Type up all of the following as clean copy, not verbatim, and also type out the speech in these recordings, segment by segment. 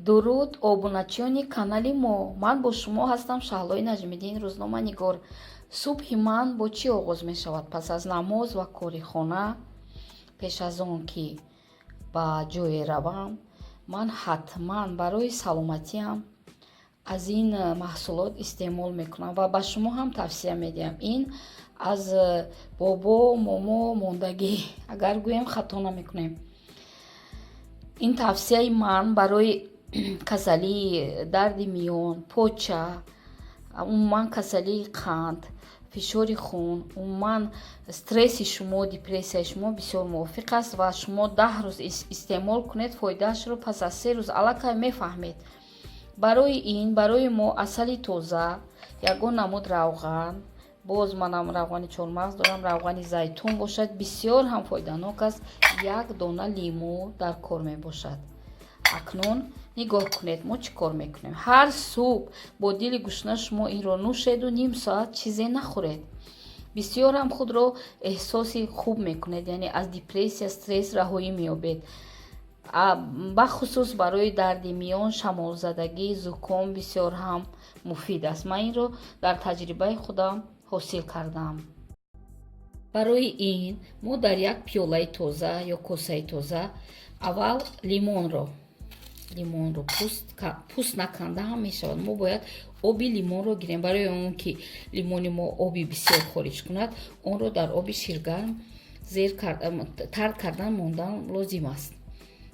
дуруд обуначиёни канали мо. Ман бо шумо ҳастам Шаҳлои Наҷмиддин, рӯзноманигор. Субҳи ман бо чӣ оғоз мешавад? Пас аз намоз ва кори хона, пеш аз он ки ба ҷое равам, ман ҳатман барои саломатиам аз ин маҳсулот истеъмол мекунам ва ба шумо ҳам тавсия медиҳам. Ин аз бобо, момо мондагӣ, агар гӯем хато намекунем. ин тавсияи ман барои касалии дарди миён, поча, умуман касалии қанд, фишори хун, умуман стресси шумо, депрессияи шумо бисёр мувофиқ аст ва шумо 10 рӯз истеъмол кунед, фоидаашро пас аз 3 рӯз аллакай мефаҳмед. барои ин, барои мо асали тоза, ягон намуд равған, боз манам равғани чормағз дорам, равғани зайтун бошад, бисёр ҳам фоиданок аст. як дона лимӯ дар кор мебошад. акнун нигоҳ кунед мо чӣ кор мекунем. ҳар субҳ бо дили гушна шумо инро нӯшеду ним соат чизе нахӯред. бисёр ҳам худро эҳсоси хуб мекунед, яъне аз депрессия, стресс раҳоӣ меёбед. бахусус барои дарди миён, шамолзадагӣ, зуком бисёр ҳам муфид аст. ман инро дар таҷрибаи худам ҳосил кардам. барои ин мо дар як пиёлаи тоза ё косаи тоза аввал лимонро пӯст наканда ҳам мешавад. мо бояд оби лимонро гирем. барои он ки лимони мо оби бисёр хориҷ кунад, онро дар оби ширгарм тарк кардан мондан лозим аст.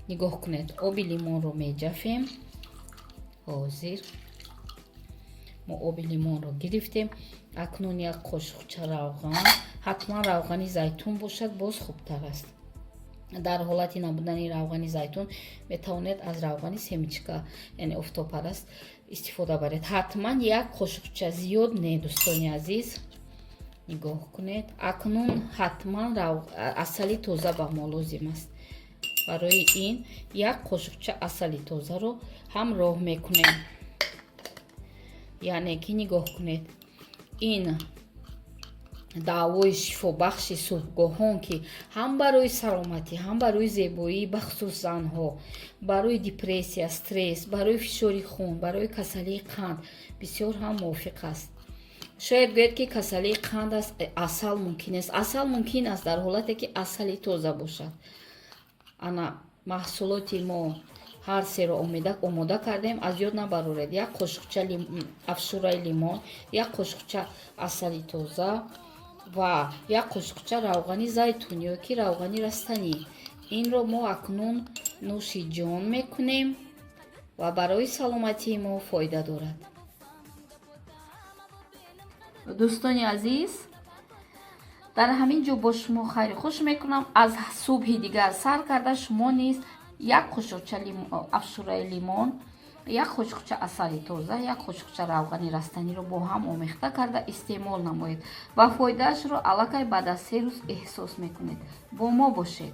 нигоҳ кунед, оби лимонро меҷафем. ҳозир мо оби лимонро гирифтем. акнун як қошуқча равған, ҳатман равғани зайтун бошад, боз хубтар аст. дар ҳолати набудани равғани зайтун метавонед аз равғани семечка, яъне офтобпараст истифода баред. ҳатман як қошуқча, зиёд не, дӯстони азиз. нигоҳ кунед, акнун ҳатман асали тоза ба мо лозим аст. барои ин як қошуқча асали тозаро ҳамроҳ мекунем. яъне ки нигоҳ кунед, ин даъвои шифобахши субҳгоҳон ки ҳам барои саломатӣ, ҳам барои зебоӣ, бахусус занҳо, барои депрессия, стресс, барои фишори хун, барои касалии қанд бисёр ҳам мувофиқ аст. шояд гӯед ки касалии қанд аст, асал мумкин аст. асал мумкин аст дар ҳолате ки асали тоза бошад. ана маҳсулоти мо ҳар серо омода кардем. аз ёд набароред. як қошуқча афшураи лимон, як қошуқча асали тоза ва як қошуқча равғани зайтун ё ки равғани растанӣ. инро мо акнун нӯши ҷон мекунем ва барои саломатии мо фоида дорад. дӯстони азиз, дар ҳамин ҷо бо шумо хайри хуш мекунам. аз субҳи дигар сар карда шумо низ як қошуқча афшураи лимон, як қошуқча асали тоза, як қошуқча равғани растаниро бо ҳам омехта карда истеъмол намоед ва фоидаашро аллакай баъд аз 3 рӯз эҳсос мекунед. бо мо бошед.